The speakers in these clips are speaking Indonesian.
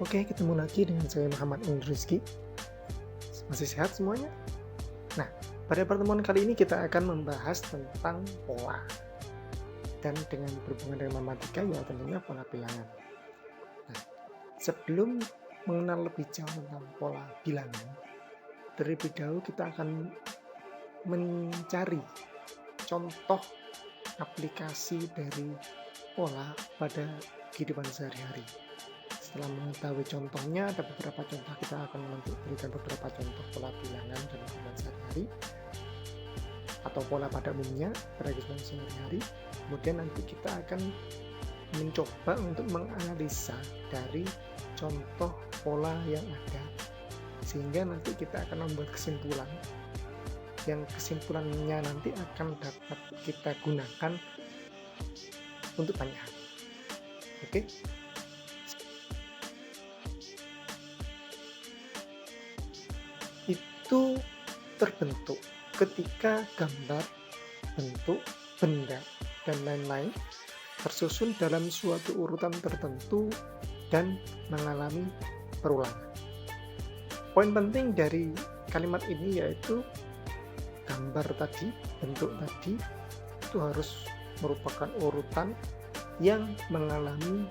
Oke, ketemu lagi dengan saya Muhammad Rizky. Masih sehat semuanya? Nah, pada pertemuan kali ini kita akan membahas tentang pola. Dan dengan berhubungan dengan matematika, ya tentunya pola bilangan. Nah, sebelum mengenal lebih jauh tentang pola bilangan, terlebih dahulu kita akan mencari contoh aplikasi dari pola pada kehidupan sehari-hari. Setelah mengetahui contohnya, ada beberapa contoh, kita akan memberikan beberapa contoh pola bilangan dalam kehidupan sehari-hari atau pola pada umumnya pada kehidupan sehari-hari. Kemudian nanti kita akan mencoba untuk menganalisa dari contoh pola yang ada, sehingga nanti kita akan membuat kesimpulan, yang kesimpulannya nanti akan dapat kita gunakan untuk banyak hal. Oke? Itu terbentuk ketika gambar, bentuk, benda, dan lain-lain tersusun dalam suatu urutan tertentu dan mengalami perulangan. Poin penting dari kalimat ini yaitu gambar tadi, bentuk tadi itu harus merupakan urutan yang mengalami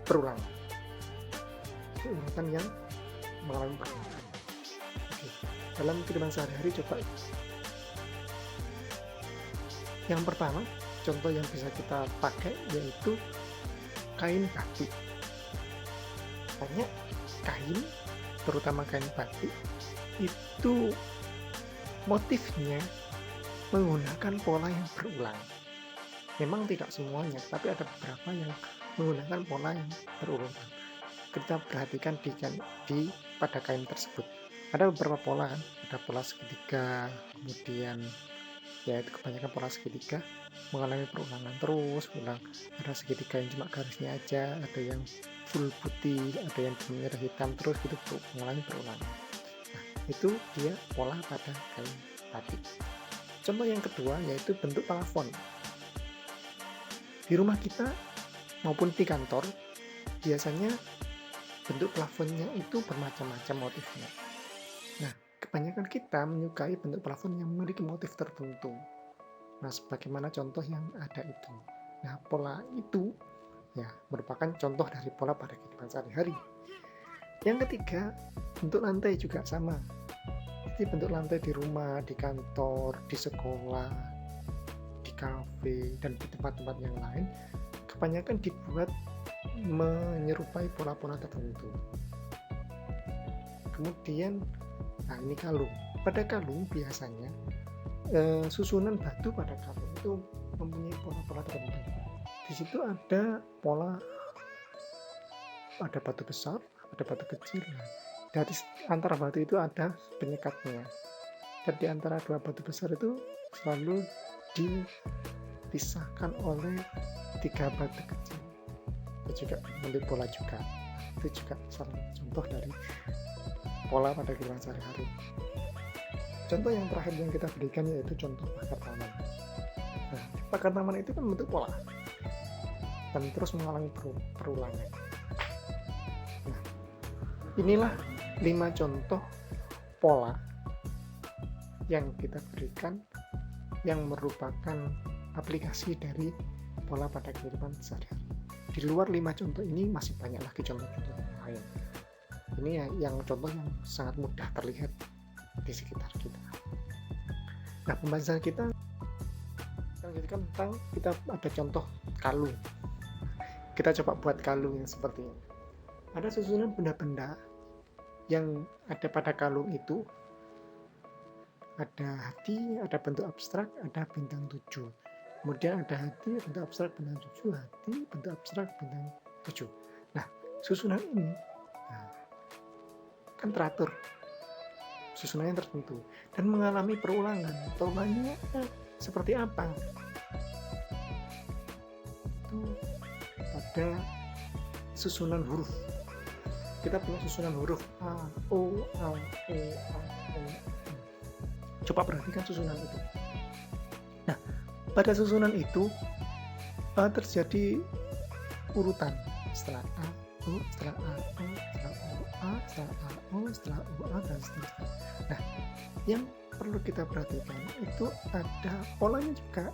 perulangan. Itu urutan yang mengalami perulangan. Dalam kehidupan sehari-hari, coba yang pertama, contoh yang bisa kita pakai yaitu kain batik. Banyak kain, terutama kain batik, itu motifnya menggunakan pola yang berulang. Memang tidak semuanya, tapi ada beberapa yang menggunakan pola yang berulang. Kita perhatikan pada kain tersebut. Ada beberapa pola kan, ada pola segitiga, kemudian yaitu kebanyakan pola segitiga mengalami perulangan terus ulang. Ada segitiga yang cuma garisnya aja, ada yang full putih, ada yang merah hitam terus gitu mengalami perulangan. Nah, itu dia pola pada kain batik. Contoh yang kedua yaitu bentuk plafon. Di rumah kita maupun di kantor biasanya bentuk plafonnya itu bermacam-macam motifnya. Nah, kebanyakan kita menyukai bentuk plafon yang memiliki motif tertentu. Nah, sebagaimana contoh yang ada itu. Nah, pola itu ya merupakan contoh dari pola pada kehidupan sehari-hari. Yang ketiga, bentuk lantai juga sama. Jadi bentuk lantai di rumah, di kantor, di sekolah, di kafe, dan di tempat-tempat yang lain kebanyakan dibuat menyerupai pola-pola tertentu. Kemudian nah, ini kalung. Pada kalung biasanya susunan batu pada kalung itu mempunyai pola-pola tertentu. Di situ ada pola, ada batu besar, ada batu kecil. Dari antara batu itu ada penyekatnya. Dan di antara dua batu besar itu selalu dipisahkan oleh tiga batu kecil. Itu juga memiliki pola juga. Itu juga salah contoh dari pola pada kehidupan sehari-hari. Contoh yang terakhir yang kita berikan yaitu contoh pagar taman. Nah, pagar taman itu kan bentuk pola dan terus mengalami perulangan. Nah, inilah 5 contoh pola yang kita berikan yang merupakan aplikasi dari pola pada kehidupan sehari-hari. Di luar 5 contoh ini masih banyak lagi contoh-contoh yang lain. Ini yang contoh yang sangat mudah terlihat di sekitar kita. Nah, pembahasan kita tentang kita ada contoh kalung. Kita coba buat kalung yang seperti ini. Ada susunan benda-benda yang ada pada kalung itu. Ada hati, ada bentuk abstrak, ada bintang 7. Kemudian ada hati, bentuk abstrak, bintang 7, hati, bentuk abstrak, bintang 7. Nah, susunan ini kan teratur, susunannya tertentu dan mengalami perulangan. Perulangannya seperti apa? Itu pada susunan huruf. Kita punya susunan huruf A, O, A, E, A, O. Coba perhatikan susunan itu. Nah, pada susunan itu terjadi urutan. Setelah A U, setelah A, U, setelah U, A, setelah A, U, setelah U, A, dan seterusnya. Nah, yang perlu kita perhatikan itu ada polanya juga.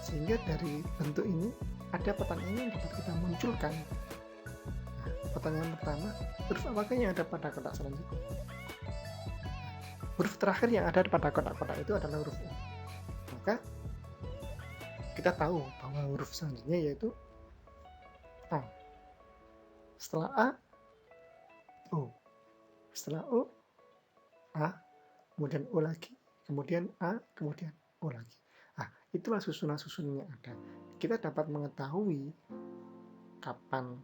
Sehingga dari bentuk ini ada pertanyaan yang dapat kita munculkan. Nah, pertanyaan pertama, huruf apakah yang ada pada kotak selanjutnya? Huruf terakhir yang ada pada kotak-kotak itu adalah huruf U. Maka kita tahu bahwa huruf selanjutnya yaitu A. Setelah A, U. Setelah U, A, kemudian U lagi, kemudian A, kemudian U lagi. Nah, itulah susunan-susunan yang ada. Kita dapat mengetahui kapan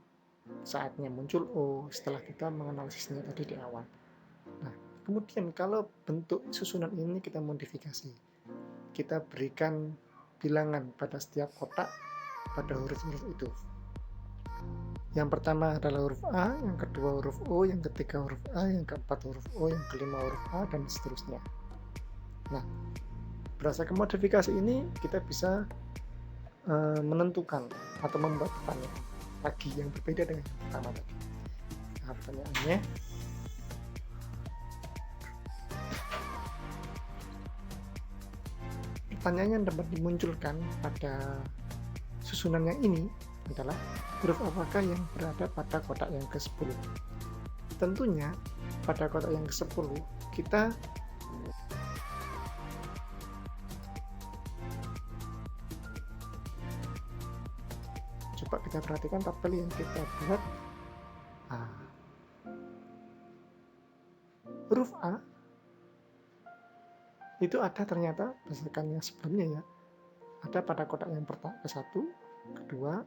saatnya muncul O setelah kita menganalisisnya tadi di awal. Nah, kemudian kalau bentuk susunan ini kita modifikasi, kita berikan bilangan pada setiap kotak pada huruf-huruf itu. Yang pertama adalah huruf A, yang kedua huruf O, yang ketiga huruf A, yang keempat huruf O, yang kelima huruf A, dan seterusnya. Nah, berdasarkan modifikasi ini kita bisa menentukan atau membuat pertanyaan lagi yang berbeda dengan yang pertama tadi. Nah, pertanyaannya, yang dapat dimunculkan pada susunan yang ini adalah huruf apakah yang berada pada kotak yang ke-10. Tentunya pada kotak yang ke-10 kita coba kita perhatikan tabel yang kita buat. Huruf A itu ada ternyata berdasarkan yang sebelumnya ya, ada pada kotak yang pertama, ke-1, kedua,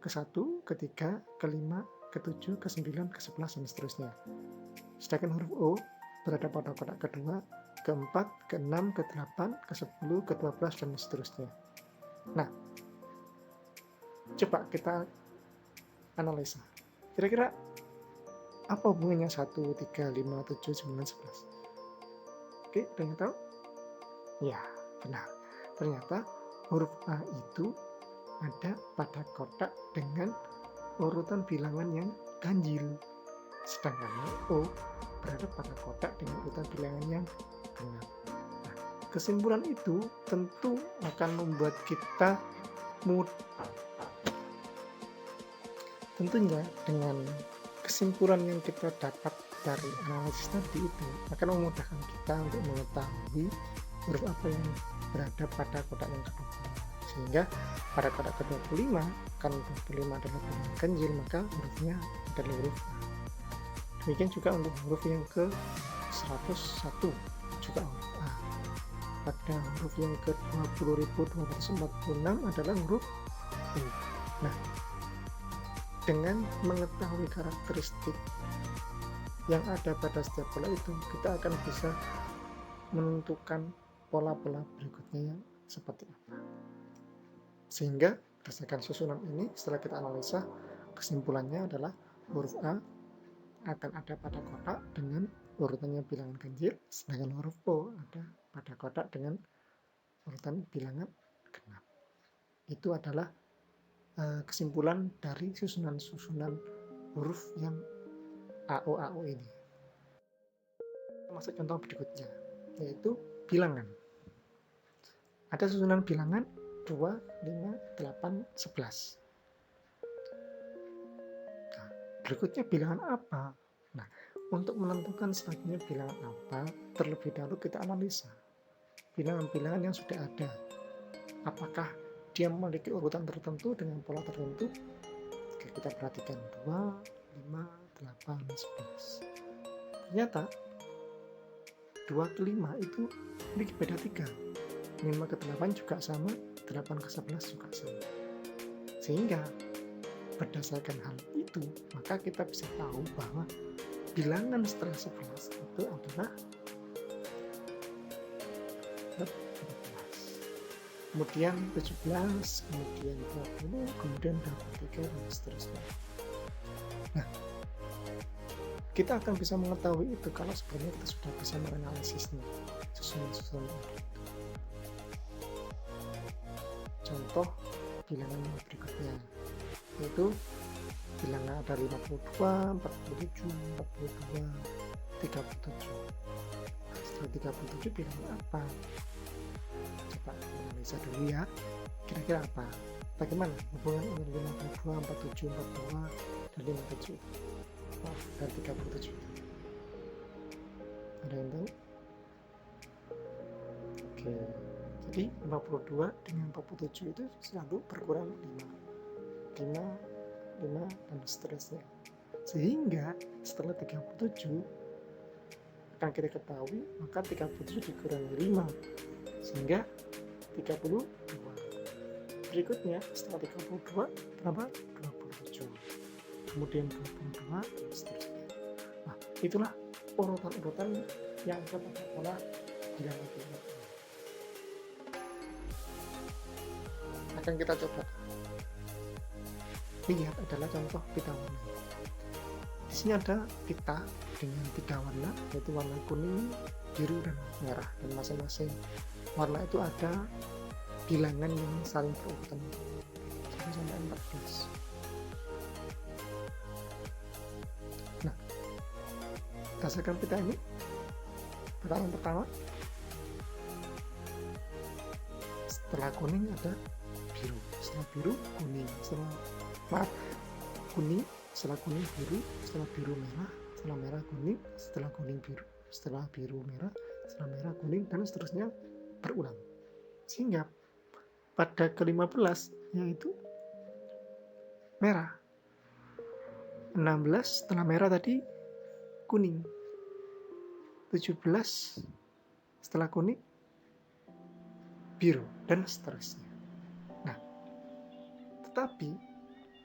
ke-1, ketiga, kelima, ke-7, ke-9, ke-11, dan seterusnya. Sedangkan huruf O berada pada kotak kedua, ke-4, ke-6, ke-8, ke-10, ke-12, dan seterusnya. Nah, coba kita analisa. Kira-kira apa hubungannya 1, 3, 5, 7, 9, 11? Oke, ada yang tahu? Ya, benar. Ternyata huruf A itu ada pada kotak dengan urutan bilangan yang ganjil. Sedangkan O berada pada kotak dengan urutan bilangan yang genap. Nah, kesimpulan itu tentu akan membuat kita tentunya dengan kesimpulan yang kita dapat dari analisis tadi itu akan memudahkan kita untuk mengetahui huruf apa yang berada pada kotak yang ke-25. Sehingga pada kotak ke-25, kan 25 adalah bilangan ganjil, maka hurufnya adalah huruf A. Demikian juga untuk huruf yang ke-101 juga huruf A. Pada huruf yang ke-20.246 adalah huruf U. Nah, dengan mengetahui karakteristik yang ada pada setiap pola itu, kita akan bisa menentukan pola-pola berikutnya yang seperti apa. Sehingga berdasarkan susunan ini, setelah kita analisa, kesimpulannya adalah huruf A akan ada pada kotak dengan urutannya bilangan ganjil, sedangkan huruf O ada pada kotak dengan urutan bilangan genap. Itu adalah kesimpulan dari susunan-susunan huruf yang AO ini. Masuk contoh berikutnya, yaitu bilangan. Ada susunan bilangan 2, 5, 8, 11. Nah, berikutnya bilangan apa? Nah, untuk menentukan selanjutnya bilangan apa, terlebih dahulu kita analisa bilangan-bilangan yang sudah ada. Apakah dia memiliki urutan tertentu dengan pola tertentu? Oke, kita perhatikan 2, 5, 8, 11. Ternyata 2 ke 5 itu memiliki beda 3. 5 ke 8 juga sama, 8 ke 11 juga sama. Sehingga berdasarkan hal itu, maka kita bisa tahu bahwa bilangan setelah 11 itu adalah 14. Kemudian 17, kemudian 20, kemudian 23, dan seterusnya. Nah, kita akan bisa mengetahui itu kalau sebenarnya kita sudah bisa menganalisisnya, susunan-susunan itu. Contoh bilangan yang berikutnya, yaitu bilangan ada 52, 47, 42, 37. Nah, setelah 37 bilangan apa? Coba analisa dulu ya. Kira-kira apa? Bagaimana hubungan antara 52, 47, 42, dan 57? Dan 37. Ada yang tahu? Oke. Jadi 52 dengan 47 itu selalu berkurang 5, dan seterusnya. Sehingga setelah 37 akan kita ketahui, maka 37 dikurangi 5 sehingga 32. Berikutnya setelah 32 berapa? 27. Kemudian 22 dan seterusnya. Nah, itulah urutan-urutan yang ada pada pola bilangan ini. Akan kita coba lihat adalah contoh pita warna. Di sini ada pita dengan 3 warna, yaitu warna kuning, biru, dan merah. Dan masing-masing warna itu ada bilangan yang saling berurutan 1 sampai 14. Nah, berdasarkan pita ini, pertanyaan pertama, setelah kuning ada biru, setelah biru kuning, setelah kuning biru, setelah biru merah, setelah merah kuning, setelah kuning biru, setelah biru merah, setelah merah kuning, dan seterusnya berulang. Sehingga pada ke-15 yaitu merah. 16 setelah merah tadi kuning. 17 setelah kuning biru, dan seterusnya. Nah, tetapi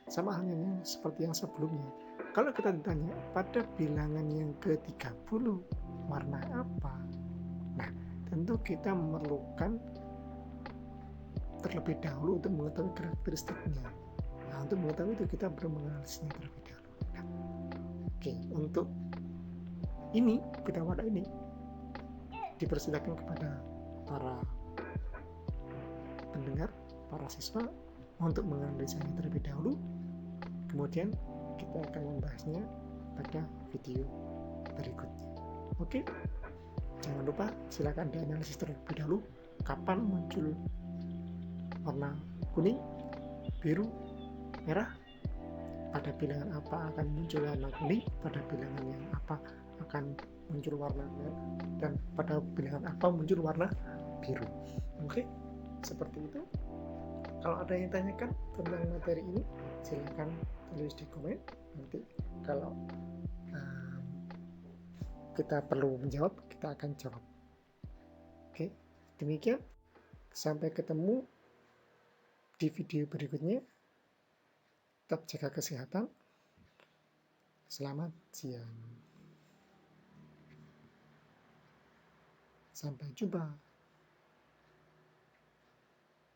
sama halnya seperti yang sebelumnya, kalau kita ditanya pada bilangan yang ke-30 warna apa? Nah, tentu kita memerlukan terlebih dahulu untuk mengetahui karakteristiknya. Nah, untuk mengetahui itu kita perlu menganalisisnya terlebih dahulu. Nah, oke, untuk ini pita warna ini dipersilakan kepada para pendengar, para siswa untuk menganalisanya terlebih dahulu. Kemudian kita akan membahasnya pada video berikutnya. Oke, jangan lupa silakan dianalisis terlebih dahulu kapan muncul warna kuning, biru, merah, pada bilangan apa akan muncul warna kuning, pada bilangan yang apa akan muncul warna merah, dan pada bilangan apa muncul warna biru. Oke, seperti itu. Kalau ada yang tanyakan tentang materi ini, silakan tulis di komen. Nanti kalau kita perlu menjawab, kita akan jawab. Oke, demikian. Sampai ketemu di video berikutnya. Tetap jaga kesehatan. Selamat siang. Sampai jumpa.